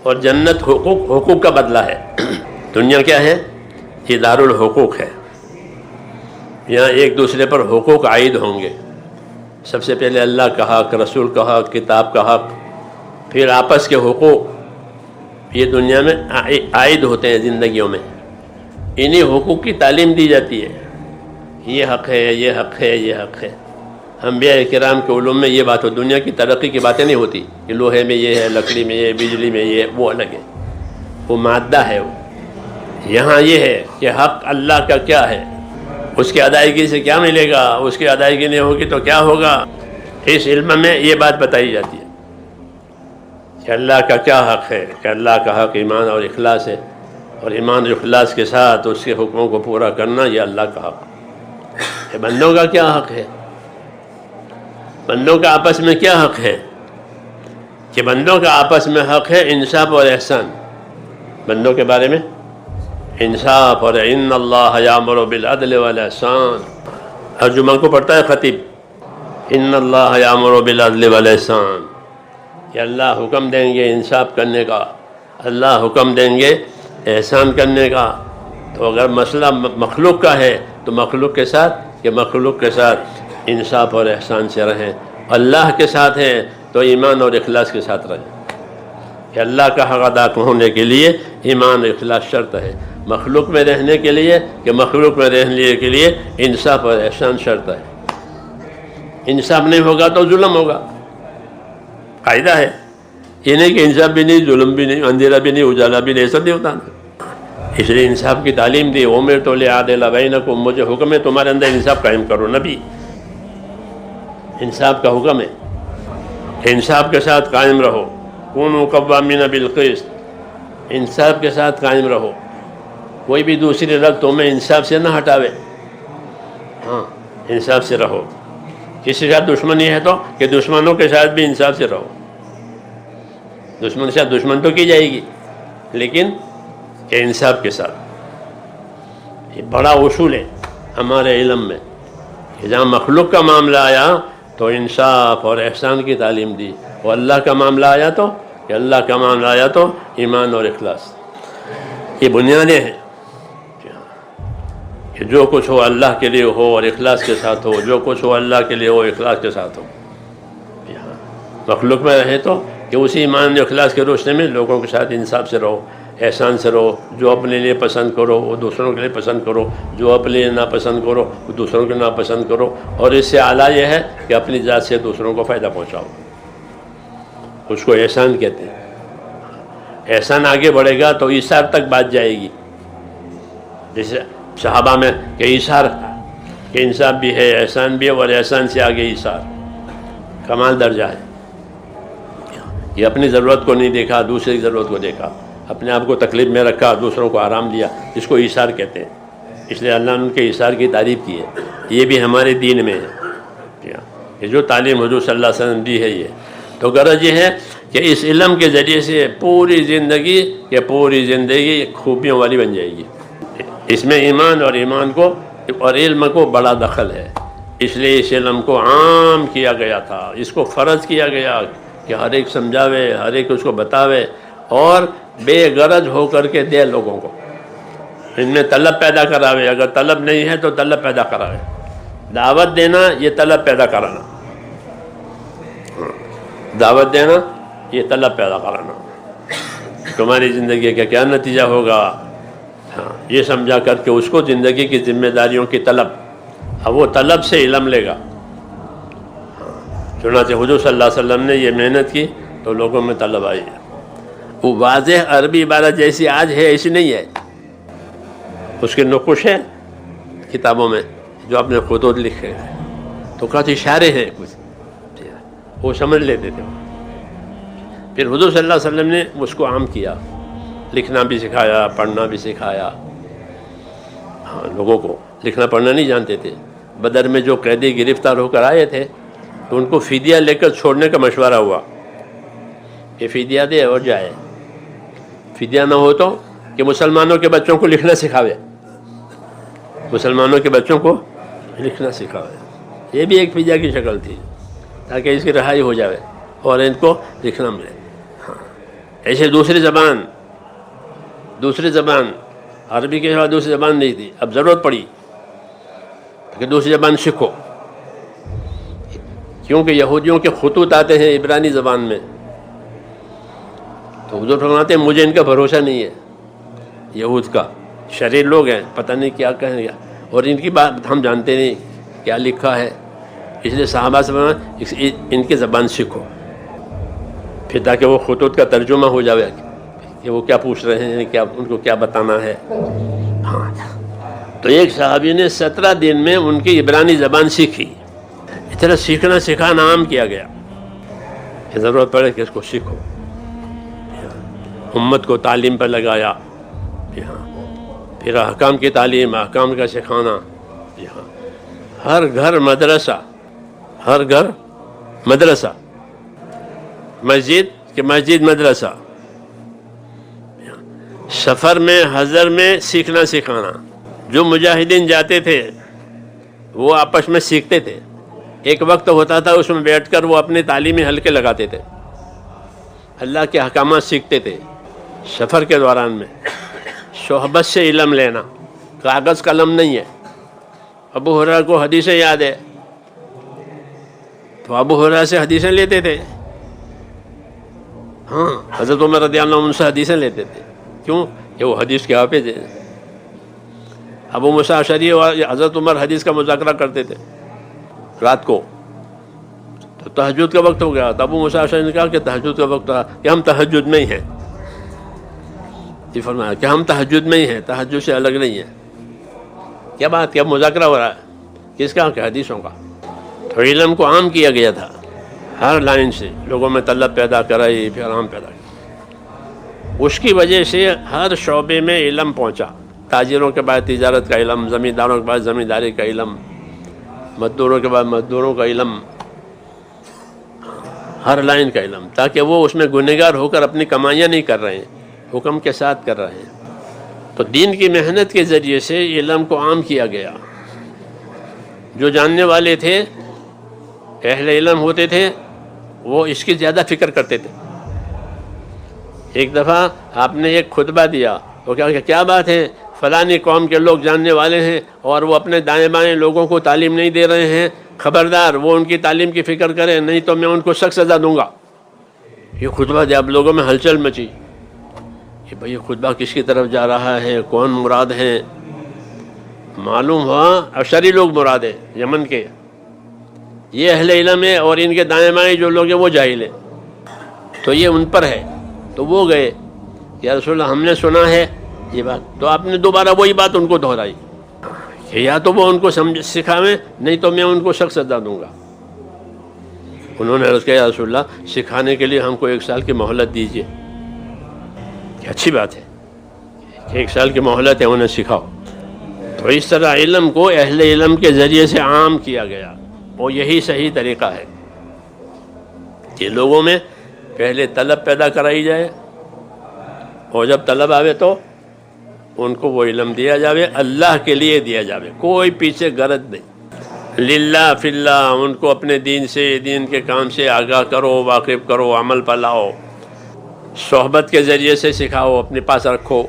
اور جنت حقوق کا بدلہ ہے۔ دنیا کیا ہے؟ یہ دارالحقوق ہے، یہاں ایک دوسرے پر حقوق عائد ہوں گے۔ سب سے پہلے اللہ کا حق، رسول کا حق، کتاب کا حق، پھر آپس کے حقوق یہ دنیا میں عائد ہوتے ہیں زندگیوں میں۔ انہی حقوق کی تعلیم دی جاتی ہے، یہ حق ہے، یہ حق ہے، یہ حق ہے۔ انبیاء کرام کے علوم میں یہ بات ہو، دنیا کی ترقی کی باتیں نہیں ہوتی کہ لوہے میں یہ ہے، لکڑی میں یہ، بجلی میں یہ، وہ الگ ہے، وہ مادہ ہے۔ وہ یہاں یہ ہے کہ حق اللہ کا کیا ہے، اس کی ادائیگی سے کیا ملے گا، اس کی ادائیگی نہیں ہوگی تو کیا ہوگا۔ اس علم میں یہ بات بتائی جاتی ہے کہ اللہ کا کیا حق ہے، کہ اللہ کا حق ایمان اور اخلاص ہے، اور ایمان اور اخلاص کے ساتھ اس کے حکموں کو پورا کرنا یہ اللہ کا حق ہے۔ بندوں کا کیا حق ہے، بندوں کا آپس میں کیا حق ہے، کہ بندوں کا آپس میں حق ہے انصاف اور احسان۔ بندوں کے بارے میں انصاف، اور ان اللہ یامر بالعدل والاحسان، ہر جمعہ کو پڑھتا ہے خطیب، ان اللہ یامر بالعدل والاحسان، کہ اللہ حکم دیں گے انصاف کرنے کا، اللہ حکم دیں گے احسان کرنے کا۔ تو اگر مسئلہ مخلوق کا ہے تو مخلوق کے ساتھ، کہ مخلوق کے ساتھ انصاف اور احسان سے رہیں، اللہ کے ساتھ ہیں تو ایمان اور اخلاص کے ساتھ رہیں، کہ اللہ کا حق ادا ہونے کے لیے ایمان اور اخلاص شرط ہے، مخلوق میں رہنے کے لیے، کہ مخلوق میں رہنے کے لیے انصاف اور احسان شرط ہے۔ انصاف نہیں ہوگا تو ظلم ہوگا، قاعدہ ہے یہ نہیں کہ انصاف بھی نہیں، ظلم بھی نہیں، اندھیرا بھی نہیں، اجالا بھی نہیں، ایسا نہیں ہوتا۔ اس لیے انصاف کی تعلیم دی، امرت لأعدل بینکم، مجھے حکم ہے تمہارے اندر انصاف قائم کرو۔ نبی انصاف کا حکم ہے کہ انصاف کے ساتھ قائم رہو، کونوا قوامین بالقسط، انصاف کے ساتھ قائم رہو، کوئی بھی دوسری رگ تمہیں انصاف سے نہ ہٹاوے، ہاں انصاف سے رہو۔ کسی کے ساتھ دشمنی ہے تو کہ دشمنوں کے ساتھ بھی انصاف سے رہو، دشمن کے ساتھ دشمن تو کی جائے گی لیکن کہ انصاف کے ساتھ۔ یہ بڑا اصول ہے ہمارے علم میں کہ جہاں مخلوق کا معاملہ آیا تو انصاف اور احسان کی تعلیم دی، اور اللہ کا معاملہ آیا تو، کہ اللہ کا معاملہ آیا تو ایمان اور اخلاص۔ یہ بنیادیں ہیں کہ جو کچھ ہو اللہ کے لیے ہو اور اخلاص کے ساتھ ہو، جو کچھ ہو اللہ کے لیے ہو، اخلاص کے ساتھ ہو۔ مخلوق میں رہے تو کہ اسی ایمان اور اخلاص کے روشنی میں لوگوں کے ساتھ انصاف سے رہو، احسان سے رہو، جو اپنے لیے پسند کرو وہ دوسروں کے لیے پسند کرو، جو اپنے لیے ناپسند کرو وہ دوسروں کے ناپسند کرو، اور اس سے اعلیٰ یہ ہے کہ اپنی ذات سے دوسروں کو فائدہ پہنچاؤ، اس کو احسان کہتے ہیں۔ احسان آگے بڑھے گا تو ایثار تک بات جائے گی، جیسے صحابہ میں کہ ایثار، کہ انصاف بھی ہے، احسان بھی ہے، اور احسان سے آگے ایثار، کمال درجہ ہے۔ یہ اپنی ضرورت کو نہیں دیکھا، دوسرے کی ضرورت کو دیکھا، اپنے آپ کو تکلیف میں رکھا، دوسروں کو آرام دیا، اس کو ایثار کہتے ہیں۔ اس لیے اللہ نے ان کے ایثار کی تعریف کی ہے۔ یہ بھی ہمارے دین میں ہے، یہ جو تعلیم حضور صلی اللہ علیہ وسلم دی ہے۔ یہ تو غرض یہ ہے کہ اس علم کے ذریعے سے پوری زندگی خوبیوں والی بن جائے گی۔ اس میں ایمان اور علم کو بڑا دخل ہے، اس لیے اس علم کو عام کیا گیا تھا، اس کو فرض کیا گیا کہ ہر ایک سمجھاوے، ہر ایک اس کو بتاوے، اور بے غرض ہو کر کے دے لوگوں کو، ان میں طلب پیدا کراوے۔ اگر طلب نہیں ہے تو طلب پیدا کراوے۔ دعوت دینا یہ طلب پیدا کرانا، دعوت دینا یہ طلب پیدا کرانا، تمہاری زندگی کا کیا نتیجہ ہوگا، ہاں یہ سمجھا کر کے اس کو زندگی کی ذمہ داریوں کی طلب، اب وہ طلب سے علم لے گا۔ چنانچہ حضور صلی اللہ علیہ وسلم نے یہ محنت کی تو لوگوں میں طلب آئی ہے۔ وہ واضح عربی عبارت جیسی آج ہے ایسی نہیں ہے، اس کے نقوش ہیں کتابوں میں جو اپنے خطوط لکھے ہیں، تو کچھ اشارے ہیں، کچھ وہ سمجھ لیتے تھے۔ پھر حضور صلی اللہ علیہ وسلم نے اس کو عام کیا، لکھنا بھی سکھایا، پڑھنا بھی سکھایا۔ ہاں لوگوں کو لکھنا پڑھنا نہیں جانتے تھے۔ بدر میں جو قیدی گرفتار ہو کر آئے تھے تو ان کو فدیہ لے کر چھوڑنے کا مشورہ ہوا کہ فدیہ دے اور جائے، فدیہ نہ ہو تو کہ مسلمانوں کے بچوں کو لکھنا سکھاوے، مسلمانوں کے بچوں کو لکھنا سکھاوے۔ یہ بھی ایک فدیہ کی شکل تھی تاکہ اس کی رہائی ہو جائے اور ان کو لکھنا ملے۔ ہاں ایسے دوسری زبان عربی کے سوا دوسری زبان نہیں تھی، اب ضرورت پڑی کہ دوسری زبان سیکھو، کیونکہ یہودیوں کے خطوط آتے ہیں عبرانی زبان میں، تو حضور فرماتے ہیں مجھے ان کا بھروسہ نہیں ہے، یہود کا شریر لوگ ہیں، پتہ نہیں کیا کہیں گا، اور ان کی بات ہم جانتے نہیں کیا لکھا ہے، اس لیے صحابہ سے فرمایا ان کی زبان سیکھو، پھر تاکہ وہ خطوط کا ترجمہ ہو جائے کہ وہ کیا پوچھ رہے ہیں، کیا ان کو کیا بتانا ہے۔ ہاں، تو ایک صحابی نے 17 دن میں ان کی عبرانی زبان سیکھی۔ اس طرح سیکھنا سکھانا عام کیا گیا کہ ضرورت پڑے کہ اس کو سیکھو، امت کو تعلیم پر لگایا، پھر احکام کی تعلیم، احکام کا سکھانا، ہر گھر مدرسہ، مسجد کہ مسجد مدرسہ، سفر میں حضر میں سیکھنا سکھانا۔ جو مجاہدین جاتے تھے وہ آپس میں سیکھتے تھے، ایک وقت ہوتا تھا اس میں بیٹھ کر وہ اپنے تعلیمی حلقے لگاتے تھے، اللہ کے احکامات سیکھتے تھے۔ سفر کے دوران میں صحبت سے علم لینا، کاغذ قلم نہیں ہے۔ ابو ہریرہ کو حدیثیں یاد ہے تو ابو ہریرہ سے حدیثیں لیتے تھے، ہاں حضرت عمر رضی اللہ عنہ سے حدیثیں لیتے تھے، کیوں کہ وہ حدیث کے حافظ ہیں۔ ابو موسیٰ اشعری اور حضرت عمر حدیث کا مذاکرہ کرتے تھے رات کو، تو تہجد کا وقت ہو گیا تو ابو موسیٰ اشعری نے کہا کہ تہجد کا وقت تھا کہ ہم تہجد میں ہی ہیں، یہ فرمایا کہ ہم تہجد میں ہی ہیں، تہجد سے الگ نہیں ہے۔ کیا بات، کیا مذاکرہ ہو رہا ہے، کس کا؟ کہ حدیثوں کا۔ تو علم کو عام کیا گیا تھا، ہر لائن سے لوگوں میں طلب پیدا کرائی، پھر عام پیدا کی۔ اس کی وجہ سے ہر شعبے میں علم پہنچا، تاجروں کے بعد تجارت کا علم، زمینداروں کے بعد زمینداری کا علم، مزدوروں کے بعد مزدوروں کا علم، ہر لائن کا علم، تاکہ وہ اس میں گنہگار ہو کر اپنی کمائیاں نہیں کر رہے ہیں، حکم کے ساتھ کر رہے ہیں۔ تو دین کی محنت کے ذریعے سے علم کو عام کیا گیا۔ جو جاننے والے تھے، اہل علم ہوتے تھے، وہ اس کی زیادہ فکر کرتے تھے۔ ایک دفعہ آپ نے ایک خطبہ دیا، وہ کیا بات ہے، فلانی قوم کے لوگ جاننے والے ہیں اور وہ اپنے دائیں بائیں لوگوں کو تعلیم نہیں دے رہے ہیں، خبردار وہ ان کی تعلیم کی فکر کریں، نہیں تو میں ان کو سخت سزا دوں گا۔ یہ خطبہ دیا، اب لوگوں میں ہلچل مچی کہ بھئی یہ خطبہ کس کی طرف جا رہا ہے، کون مراد ہیں؟ معلوم ہوا اشعری لوگ مراد ہیں، یمن کے، یہ اہل علم ہے، اور ان کے دائیں بائیں جو لوگ ہیں وہ جاہل ہیں، تو یہ ان پر ہے۔ تو وہ گئے، یا رسول اللہ ہم نے سنا ہے یہ بات، تو آپ نے دوبارہ وہی بات ان کو دہرائی کہ یا تو وہ ان کو سکھاویں، نہیں تو میں ان کو سخت سزا دوں گا۔ انہوں نے عرض کیا یا رسول اللہ سکھانے کے لیے ہم کو 1 سال کی مہلت دیجیے، کہ اچھی بات ہے کہ 1 سال کی مہلت ہے، انہیں سکھاؤ۔ تو اس طرح علم کو اہل علم کے ذریعے سے عام کیا گیا، اور یہی صحیح طریقہ ہے کہ لوگوں میں پہلے طلب پیدا کرائی جائے، اور جب طلب آوے تو ان کو وہ علم دیا جاوے، اللہ کے لیے دیا جاوے، کوئی پیچھے غرض نہیں، للہ فی اللہ، ان کو اپنے دین سے، دین کے کام سے آگاہ کرو، واقف کرو، عمل پر لاؤ، صحبت کے ذریعے سے سکھاؤ، اپنے پاس رکھو۔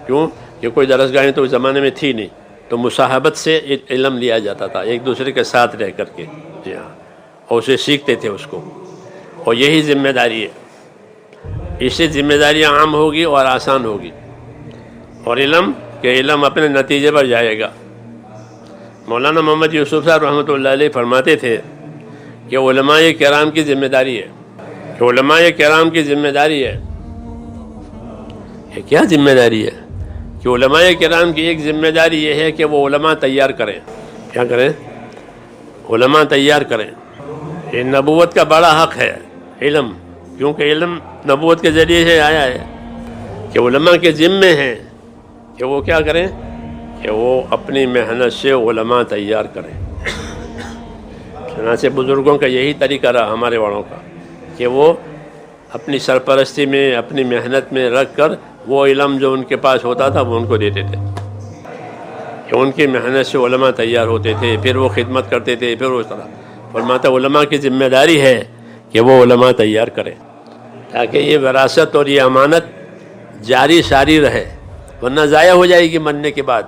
کیوں کہ کوئی درسگاہیں تو اس زمانے میں تھی نہیں، تو مصاحبت سے علم لیا جاتا تھا، ایک دوسرے کے ساتھ رہ کر کے، جی ہاں، اور اسے سیکھتے تھے اس کو، اور یہی ذمہ داری ہے۔ اس سے ذمہ داریاں عام ہوگی اور آسان ہوگی، اور علم اپنے نتیجے پر جائے گا۔ مولانا محمد یوسف صاحب رحمۃ اللہ علیہ فرماتے تھے کہ علماء کرام کی ذمہ داری ہے، کہ علماء کرام کی ذمہ داری ہے۔ یہ کیا ذمہ داری ہے؟ کہ علماء کرام کی ایک ذمہ داری یہ ہے کہ وہ علماء تیار کریں۔ کیا کریں؟ علماء تیار کریں۔ یہ نبوت کا بڑا حق ہے علم، کیونکہ علم نبوت کے ذریعے سے آیا ہے، کہ علماء کے ذمے ہیں کہ وہ کیا کریں، کہ وہ اپنی محنت سے علماء تیار کریں۔ چنانچہ بزرگوں کا یہی طریقہ رہا، ہمارے بڑوں کا، کہ وہ اپنی سرپرستی میں، اپنی محنت میں رکھ کر وہ علم جو ان کے پاس ہوتا تھا وہ ان کو دیتے تھے، کہ ان کی محنت سے علماء تیار ہوتے تھے، پھر وہ خدمت کرتے تھے، پھر اس طرح۔ فرماتا علماء کی ذمہ داری ہے کہ وہ علماء تیار کریں۔ تاکہ یہ وراثت اور یہ امانت جاری ساری رہے، ورنہ ضائع ہو جائے گی مرنے کے بعد،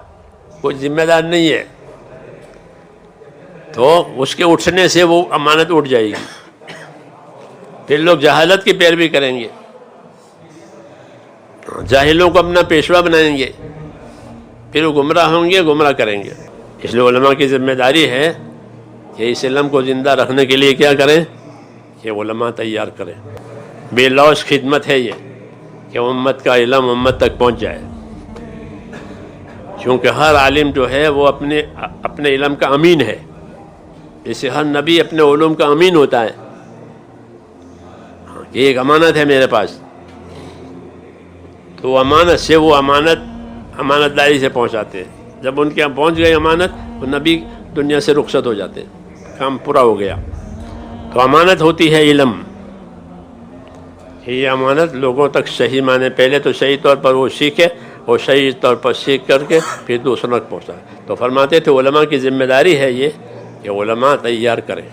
کوئی ذمہ دار نہیں ہے تو اس کے اٹھنے سے وہ امانت اٹھ جائے گی، پھر لوگ جہالت کی پیروی کریں گے، جاہلوں کو اپنا پیشوا بنائیں گے، پھر وہ گمراہ ہوں گے، گمراہ کریں گے۔ اس لیے علماء کی ذمہ داری ہے کہ اس علم کو زندہ رکھنے کے لیے کیا کریں کہ علماء تیار کریں۔ بے لوث خدمت ہے یہ کہ امت کا علم امت تک پہنچ جائے، کیونکہ ہر عالم جو ہے وہ اپنے علم کا امین ہے، جیسے ہر نبی اپنے علوم کا امین ہوتا ہے کہ ایک امانت ہے میرے پاس، تو امانت سے وہ امانت داری سے پہنچاتے ہیں۔ جب ان کے یہاں پہنچ گئی امانت، وہ نبی دنیا سے رخصت ہو جاتے ہیں، کام پورا ہو گیا۔ تو امانت ہوتی ہے علم، یہ امانت لوگوں تک صحیح معنی، پہلے تو صحیح طور پر وہ سیکھے اور صحیح طور پر سیکھ کر کے پھر دوسروں تک پہنچائے۔ تو فرماتے تھے علماء کی ذمہ داری ہے یہ کہ علماء تیار کریں۔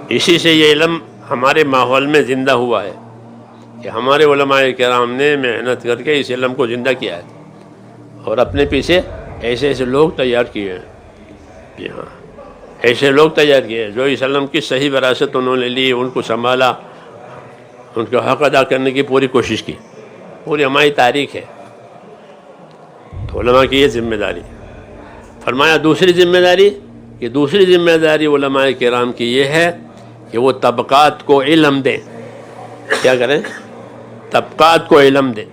اسی سے یہ علم ہمارے ماحول میں زندہ ہوا ہے کہ ہمارے علماء کرام نے محنت کر کے اس علم کو زندہ کیا ہے اور اپنے پیچھے ایسے ایسے لوگ تیار کیے ہیں۔ جی ہاں، ایسے لوگ تیار کیے ہیں جو اس علم کی صحیح وراثت انہوں نے لی، ان کو سنبھالا، ان کا حق ادا کرنے کی پوری کوشش کی، پوری ہماری تاریخ ہے۔ تو علماء کی یہ ذمہ داری۔ فرمایا دوسری ذمہ داری علماء کرام کی یہ ہے کہ وہ طبقات کو علم دیں۔ کیا کریں؟ طبقات کو علم دیں۔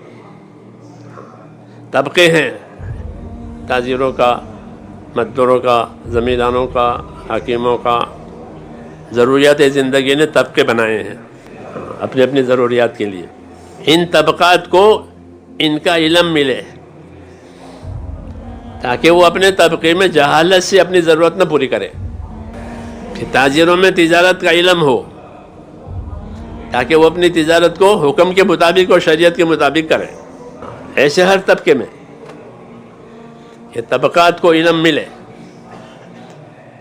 طبقے ہیں، تاجروں کا، مزدوروں کا، زمینداروں کا، حاکموں کا، ضروریات زندگی نے طبقے بنائے ہیں اپنی اپنی ضروریات کے لیے۔ ان طبقات کو ان کا علم ملے تاکہ وہ اپنے طبقے میں جہالت سے اپنی ضرورت نہ پوری کرے، کہ تاجروں میں تجارت کا علم ہو تاکہ وہ اپنی تجارت کو حکم کے مطابق اور شریعت کے مطابق کرے۔ ایسے ہر طبقے میں یہ طبقات کو علم ملے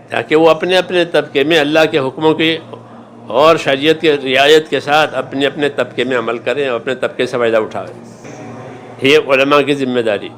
تاکہ وہ اپنے اپنے طبقے میں اللہ کے حکموں کی اور شریعت کے رعایت کے ساتھ اپنے اپنے طبقے میں عمل کریں اور اپنے طبقے سے فائدہ اٹھائیں۔ یہ علماء کی ذمہ داری۔